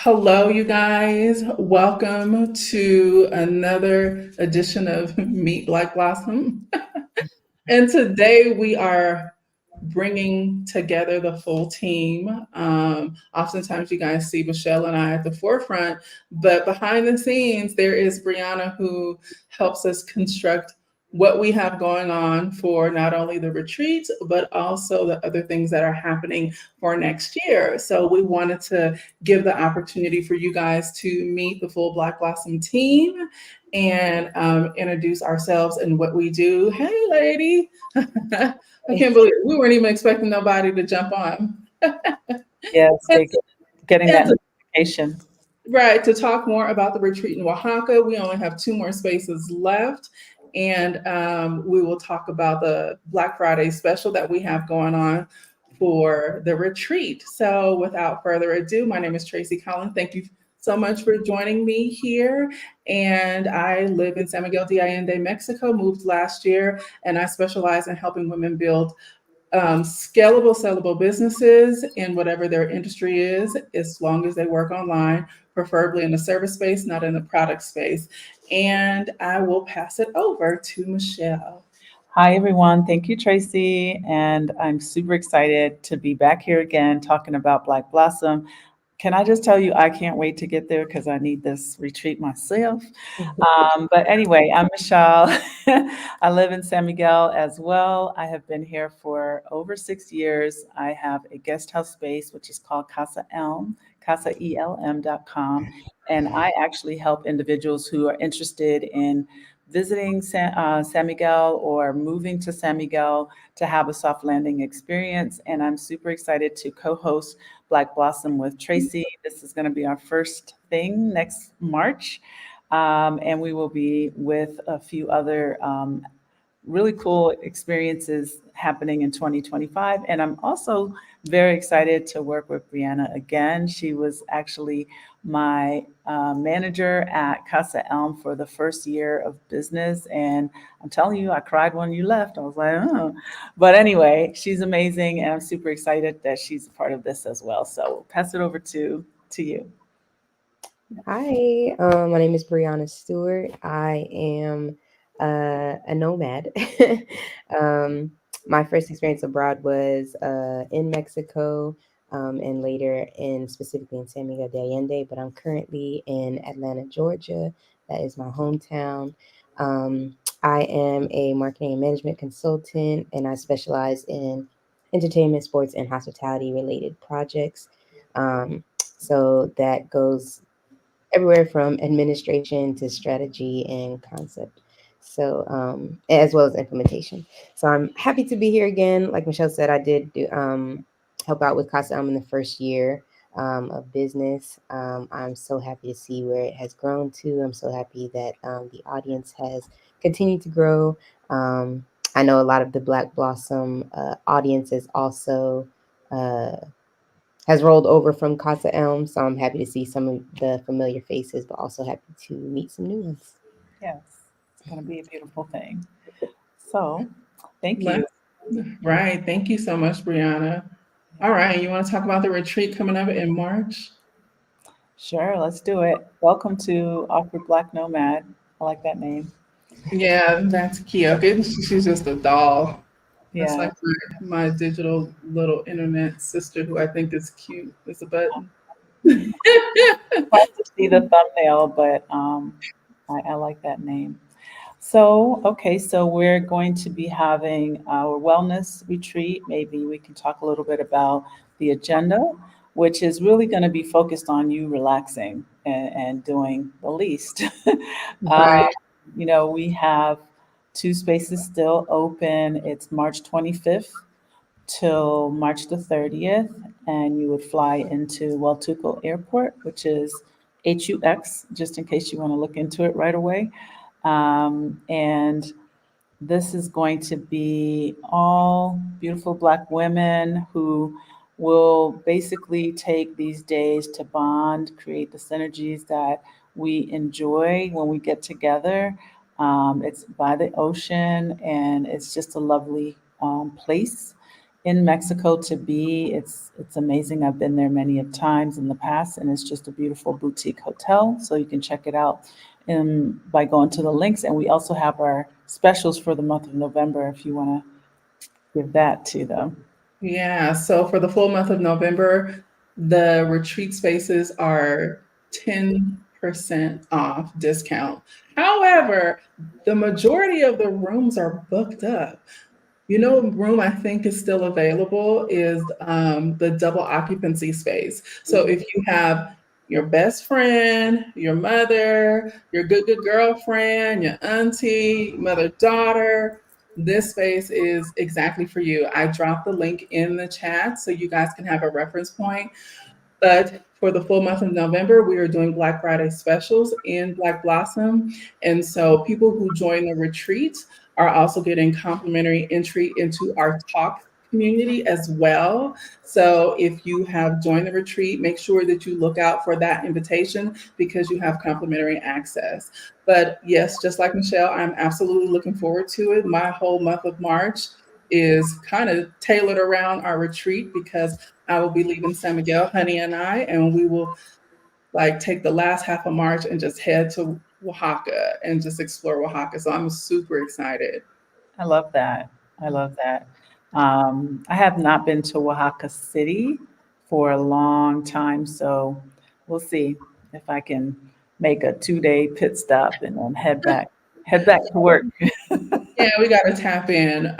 Hello, you guys. Welcome to another edition of Meet Black Blossom. And today we are bringing together the full team. Oftentimes, you guys see Michelle and I at the forefront, but behind the scenes, there is Brianna who helps us construct what we have going on for not only the retreat, but also the other things that are happening for next year. So, we wanted to give the opportunity for you guys to meet the full Black Blossom team and introduce ourselves and what we do. Hey, lady. I can't believe we weren't even expecting nobody to jump on. Yes, and, getting and that to, notification. right, to talk more about the retreat in Oaxaca, we only have two more spaces left. And we will talk about the Black Friday special that we have going on for the retreat. So without further ado, my name is Tracy Collins. Thank you so much for joining me here. And I live in San Miguel de Allende, Mexico, moved last year, and I specialize in helping women build scalable, sellable businesses in whatever their industry is, as long as they work online, preferably in the service space, not in the product space. And I will pass it over to Michelle. Hi, everyone. Thank you, Tracy. And I'm super excited to be back here again talking about Black Blossom. Can I just tell you, I can't wait to get there because I need this retreat myself. But anyway, I'm Michelle. I live in San Miguel as well. I have been here for over 6 years. I have a guest house space, which is called Casa Elm, casaelm.com. And I actually help individuals who are interested in visiting San Miguel or moving to San Miguel to have a soft landing experience. And I'm super excited to co host Black Blossom with Tracy. This is going to be our first thing next March. And we will be with a few other really cool experiences happening in 2025. And I'm also very excited to work with Brianna again. She was actually my manager at Casa Elm for the first year of business. And I'm telling you, I cried when you left. I was like, oh. But anyway, she's amazing. And I'm super excited that she's a part of this as well. So we'll pass it over to you. Hi, my name is Brianna Stewart. I am a nomad. My first experience abroad was in Mexico and later in specifically in San Miguel de Allende, but I'm currently in Atlanta, Georgia. That is my hometown. I am a marketing and management consultant, and I specialize in entertainment, sports, and hospitality related projects. So that goes everywhere from administration to strategy and concept. So, as well as implementation. So I'm happy to be here again. Like Michelle said, I did help out with Casa Elm in the first year of business. I'm so happy to see where it has grown to. I'm so happy that the audience has continued to grow. I know a lot of the Black Blossom audience is also uh, has rolled over from Casa Elm. So I'm happy to see some of the familiar faces, but also happy to meet some new ones. Yes, it's going to be a beautiful thing. So thank Let- you. Right. Thank you so much, Brianna. All right. You want to talk about the retreat coming up in March? Sure, let's do it. Welcome to Awkward Black Nomad. I like that name. Yeah, that's cute. Okay, she's just a doll. That's Yeah, like my digital little internet sister who I think is cute as a button. hard to see the thumbnail, but I like that name. So, okay, so we're going to be having our wellness retreat. Maybe we can talk a little bit about the agenda, which is really going to be focused on you relaxing and doing the least. Right. um, we have two spaces still open. It's March 25th till March the 30th, and you would fly into Hualtuco Airport, which is HUX, just in case you want to look into it right away. And this is going to be all beautiful Black women who will basically take these days to bond, create the synergies that we enjoy when we get together. It's by the ocean and it's just a lovely place. in Mexico to be. It's amazing. I've been there many of times in the past, and it's just a beautiful boutique hotel. So you can check it out by going to the links. And we also have our specials for the month of November if you want to give that to them. Yeah, so for the full month of November, the retreat spaces are 10% off discount. However, the majority of the rooms are booked up. You know, a room I think is still available is the double occupancy space. So if you have your best friend, your mother, your good girlfriend, your auntie, mother daughter, this space is exactly for you. I dropped the link in the chat so you guys can have a reference point. But for the full month of November, we are doing Black Friday specials in Black Blossom. And so people who join the retreat are also getting complimentary entry into our talk community as well. So if you have joined the retreat, make sure that you look out for that invitation because you have complimentary access. But yes, just like Michelle, I'm absolutely looking forward to it. My whole month of March is kind of tailored around our retreat because I will be leaving San Miguel, Honey and I, and we will like take the last half of March and just head to Oaxaca and just explore Oaxaca. So I'm super excited. I love that. I love that. I have not been to Oaxaca City for a long time, so we'll see if I can make a 2-day pit stop and then head back to work. Yeah, we got to tap in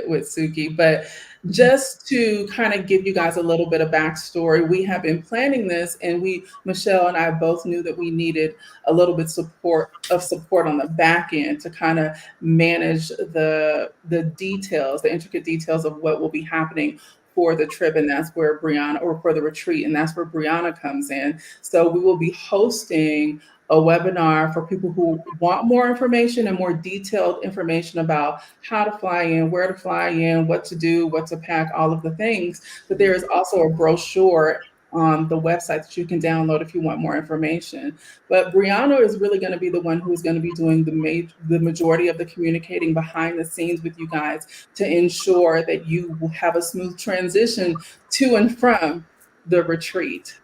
with Suki. But just to kind of give you guys a little bit of backstory, we have been planning this, and Michelle and I both knew that we needed a little bit support on the back end to kind of manage the details, the intricate details of what will be happening for the trip, and that's where Brianna, or for the retreat, and that's where Brianna comes in. So we will be hosting a webinar for people who want more information and more detailed information about how to fly in, where to fly in, what to do, what to pack, all of the things. But there is also a brochure on the website that you can download if you want more information. But Brianna is really going to be the one who's going to be doing the majority of the communicating behind the scenes with you guys to ensure that you will have a smooth transition to and from the retreat.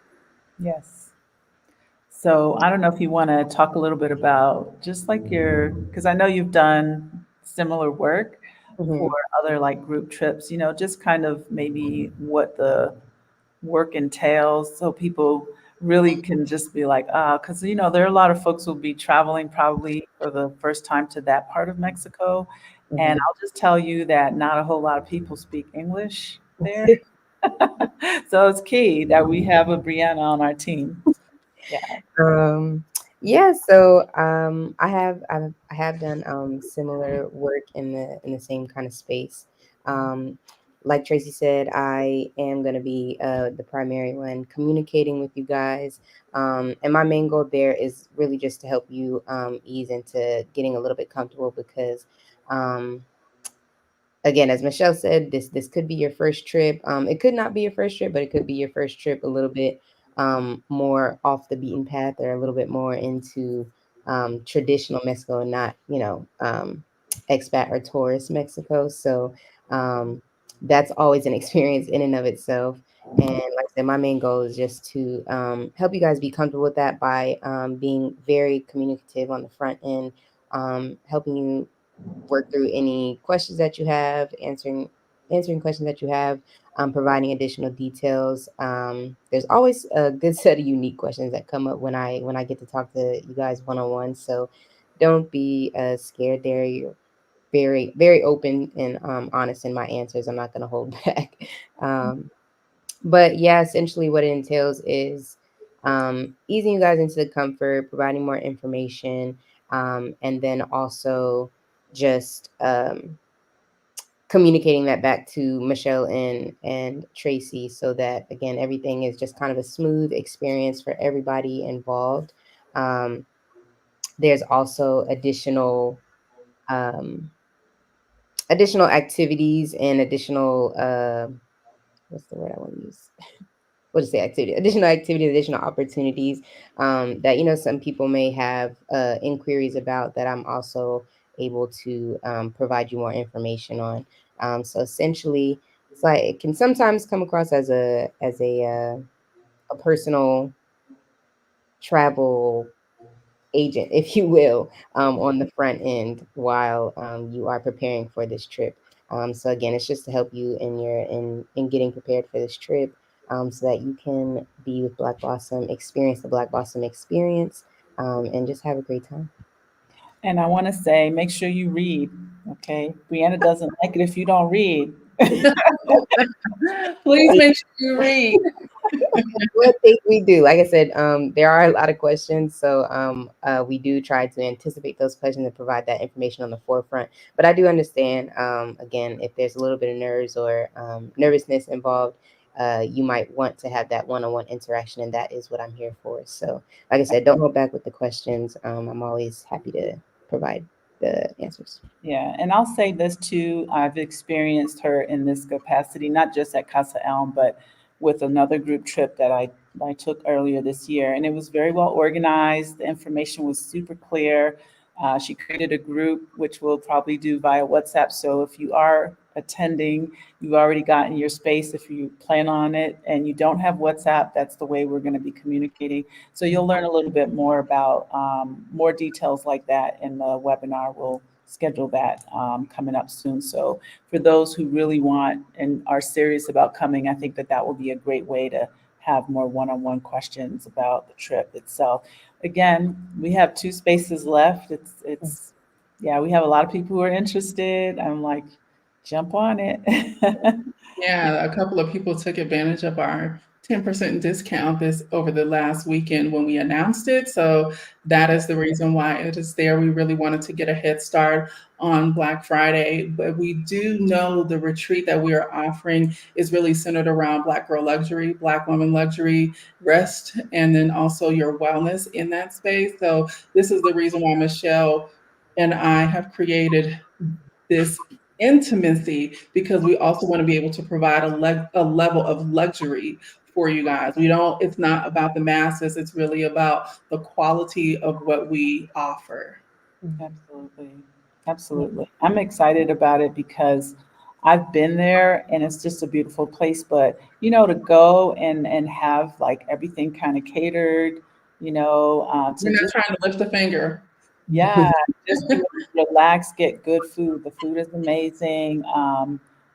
Yes. So I don't know if you want to talk a little bit about just like because I know you've done similar work for Mhm. other like group trips, just kind of maybe what the work entails so people really can just be like, because, there are a lot of folks who will be traveling probably for the first time to that part of Mexico. And Mhm. I'll just tell you that not a whole lot of people speak English there. So it's key that we have a Brianna on our team. Yeah. Um, yeah, so I have done similar work in the same kind of space. Um, like Tracy said, I am going to be the primary one communicating with you guys, and my main goal there is really just to help you ease into getting a little bit comfortable because. Again, as Michelle said, this could be your first trip. It could not be your first trip, but it could be your first trip a little bit more off the beaten path or a little bit more into traditional Mexico and not, expat or tourist Mexico. So that's always an experience in and of itself. And like I said, my main goal is just to help you guys be comfortable with that by being very communicative on the front end, helping you work through any questions that you have, answering questions that you have, providing additional details. There's always a good set of unique questions that come up when I get to talk to you guys one on one. So don't be scared there. You're very very open and honest in my answers. I'm not going to hold back. Um, but yeah, essentially what it entails is easing you guys into the comfort, providing more information, and then also just communicating that back to Michelle and Tracy so that again everything is just kind of a smooth experience for everybody involved. Um, there's also um, additional activities and additional what's the word I want to use? What to say activity, additional activities, additional opportunities that some people may have inquiries about that I'm also able to provide you more information on. So essentially, it's like it can sometimes come across as a personal travel agent, if you will, on the front end while you are preparing for this trip. So again, it's just to help you in getting prepared for this trip, so that you can be with Black Blossom, experience the Black Blossom experience, and just have a great time. And I want to say, make sure you read. Okay, Brianna doesn't like it if you don't read. Please make sure you read. What think we do? Like I said, there are a lot of questions, so we do try to anticipate those questions and provide that information on the forefront. But I do understand, again, if there's a little bit of nerves or nervousness involved, you might want to have that one-on-one interaction, and that is what I'm here for. So, like I said, don't hold back with the questions. I'm always happy to provide the answers. Yeah, and I'll say this too. I've experienced her in this capacity, not just at Casa Elm, but with another group trip that I took earlier this year. And it was very well organized. The information was super clear. She created a group, which we'll probably do via WhatsApp. So if you are attending, you've already gotten your space. If you plan on it and you don't have WhatsApp, that's the way we're going to be communicating. So you'll learn a little bit more about more details like that in the webinar. We'll schedule that coming up soon. So for those who really want and are serious about coming, I think that will be a great way to have more one-on-one questions about the trip itself. Again, we have 2 spaces left. It's yeah, we have a lot of people who are interested. I'm like, jump on it. Yeah, a couple of people took advantage of our 10% discount this over the last weekend when we announced it. So that is the reason why it is there. We really wanted to get a head start on Black Friday, but we do know the retreat that we are offering is really centered around Black girl luxury, Black woman luxury, rest, and then also your wellness in that space. So this is the reason why Michelle and I have created this intimacy, because we also want to be able to provide a level of luxury for you guys. We don't, it's not about the masses, it's really about the quality of what we offer. Absolutely. Absolutely. I'm excited about it because I've been there and it's just a beautiful place. But, to go and have like everything kind of catered, to We're not just, trying to lift a finger. yeah, just to relax, get good food. The food is amazing.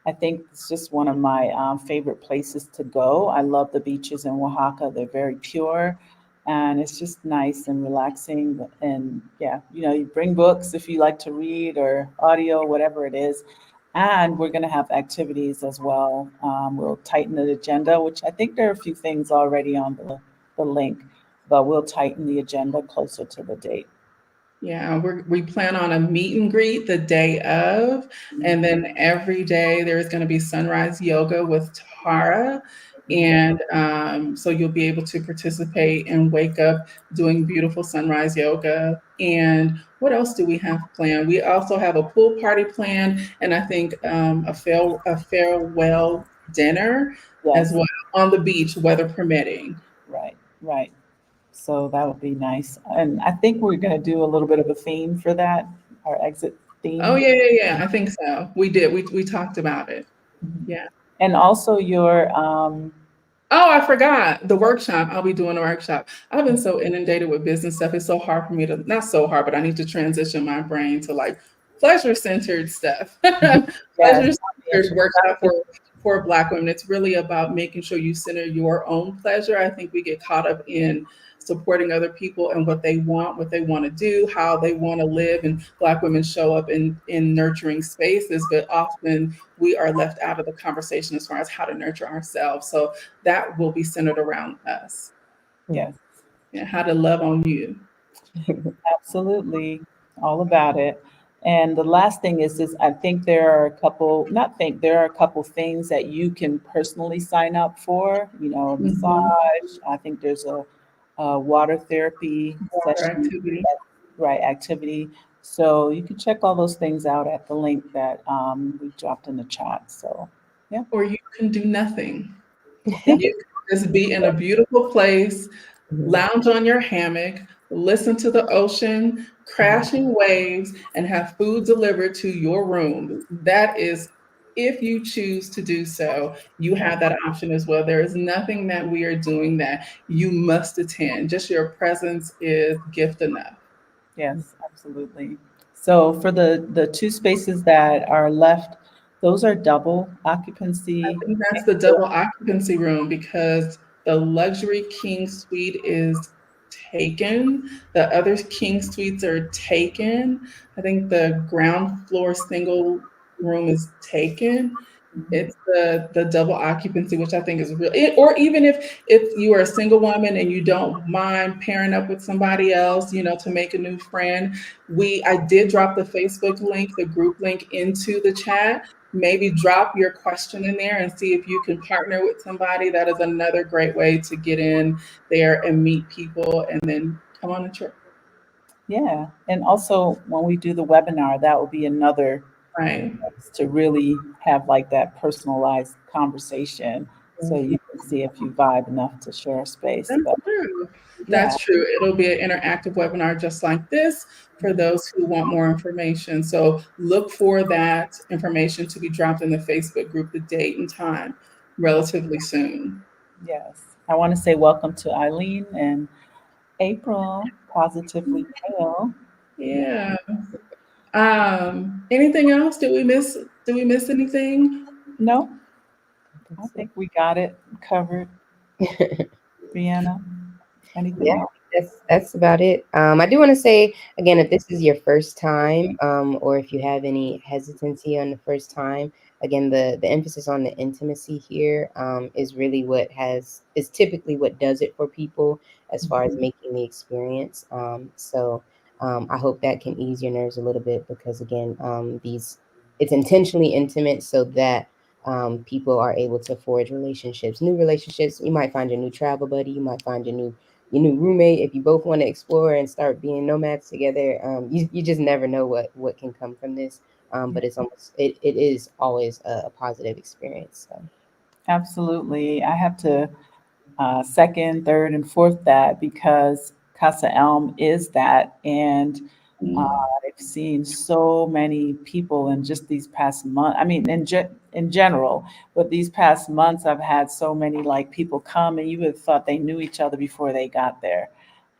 I think it's just one of my favorite places to go. I love the beaches in Oaxaca. They're very pure and it's just nice and relaxing. And yeah, you bring books if you like to read or audio, whatever it is. And we're going to have activities as well. We'll tighten the agenda, which I think there are a few things already on the link, but we'll tighten the agenda closer to the date. Yeah, we plan on a meet and greet the day of, and then every day there is going to be sunrise yoga with Tara. And so you'll be able to participate and wake up doing beautiful sunrise yoga. And what else do we have planned? We also have a pool party planned, and I think a farewell dinner as Yes, well on the beach, weather permitting. right, right. So that would be nice. And I think we're going to do a little bit of a theme for that, our exit Oh theme. yeah, yeah, yeah. I think so. We did. We talked about it. Mhm. Yeah. And also your, Oh, I forgot the workshop. I'll be doing a workshop. I've been so inundated with business stuff. It's so hard for me to, not so hard, but I need to transition my brain to like pleasure-centered stuff. yes, Pleasure-centered workshop for Black women. It's really about making sure you center your own pleasure. I think we get caught up in supporting other people and what they want to do, how they want to live. And Black women show up in nurturing spaces, but often we are left out of the conversation as far as how to nurture ourselves. So that will be centered around us yes, and how to love on you. absolutely. All about it. And the last thing is I think there are a couple, not think, there are a couple things that you can personally sign up for, Mhm. massage. I think there's a water therapy Water session, activity. right, activity. So you can check all those things out at the link that we dropped in the chat. So, yeah. Or you can do nothing. You can just be in a beautiful place, lounge on your hammock, listen to the ocean, crashing waves, and have food delivered to your room. That is if you choose to do so, you have that option as well. There is nothing that we are doing that you must attend. Just your presence is gift enough. Yes, absolutely. So for the two spaces that are left, those are double occupancy. I think that's the double occupancy room because the luxury king suite is taken. The other king suites are taken. I think the ground floor single room is taken. Mhm. It's the double occupancy, which I think is really, or even if you are a single woman and you don't mind pairing up with somebody else, to make a new friend. I did drop the Facebook link, the group link into the chat. Maybe drop your question in there and see if you can partner with somebody. That is another great way to get in there and meet people and then come on a trip. Yeah, and also when we do the webinar, that will be another Right. to really have like that personalized conversation, so you can see if you vibe enough to share a space. That's But true. yeah, That's true. It'll be an interactive webinar just like this for those who want more information. So look for that information to be dropped in the Facebook group, the date and time, relatively soon. yes. I want to say welcome to Eileen and April, Positively Pale. Yeah. Yeah. Anything else? Did we miss anything? No, I That's think we got it covered. it. Brianna, anything Yeah, else? that's about it. I do want to say again, if this is your first time, or if you have any hesitancy on the first time, again, the emphasis on the intimacy here is really is typically what does it for people as far as Mhm. making the experience. I hope that can ease your nerves a little bit because again, it's intentionally intimate so that people are able to forge relationships, new relationships. You might find your new travel buddy, you might find your new roommate if you both want to explore and start being nomads together. You just never know what can come from this. But it is always a positive experience. So Absolutely. I have to second, third, and fourth that because Casa Elm is that. And uh, Mm. I've seen so many people in just these past months. I mean, in general, but these past months, I've had so many like people come and you would have thought they knew each other before they got there.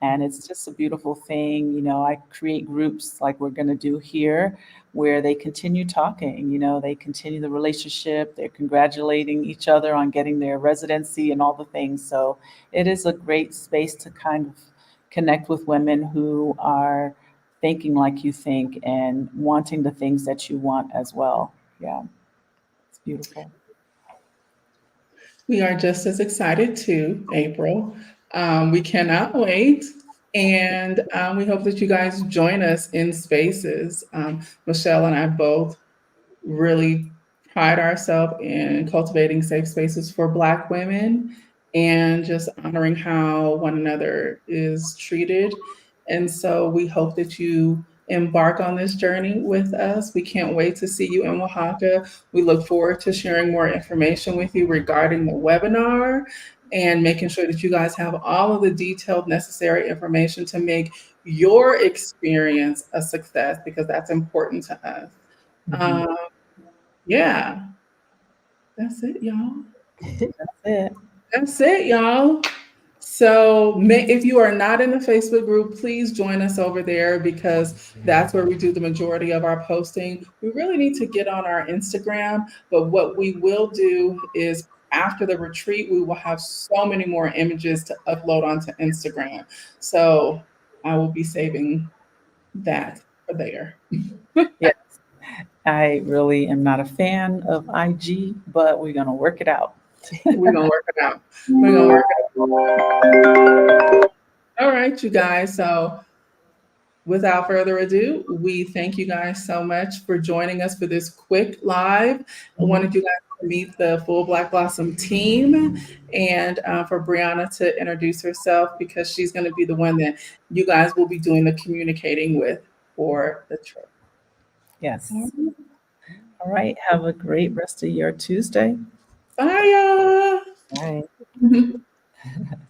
And it's just a beautiful thing. I create groups like we're going to do here where they continue talking, they continue the relationship, they're congratulating each other on getting their residency and all the things. So it is a great space to kind of connect with women who are thinking like you think and wanting the things that you want as well. Yeah, it's beautiful. We are just as excited too, April. We cannot wait. And we hope that you guys join us in spaces. Michelle and I both really pride ourselves in cultivating safe spaces for Black women and just honoring how one another is treated. And so we hope that you embark on this journey with us. We can't wait to see you in Oaxaca. We look forward to sharing more information with you regarding the webinar and making sure that you guys have all of the detailed necessary information to make your experience a success because that's important to us. Mhm. Um, yeah, that's it, y'all. That's it. That's it, y'all. So, if you are not in the Facebook group, please join us over there because that's where we do the majority of our posting. We really need to get on our Instagram, but what we will do is after the retreat, we will have so many more images to upload onto Instagram. So, I will be saving that for there. Yes, I really am not a fan of IG, but we're going to work it out. We're going to work it out. We're going to work it out. All right, you guys. So, without further ado, we thank you guys so much for joining us for this quick live. I wanted you guys to meet the full Black Blossom team and for Brianna to introduce herself because she's going to be the one that you guys will be doing the communicating with for the trip. Yes. All right. Have a great rest of your Tuesday. Bye, all right. y'all.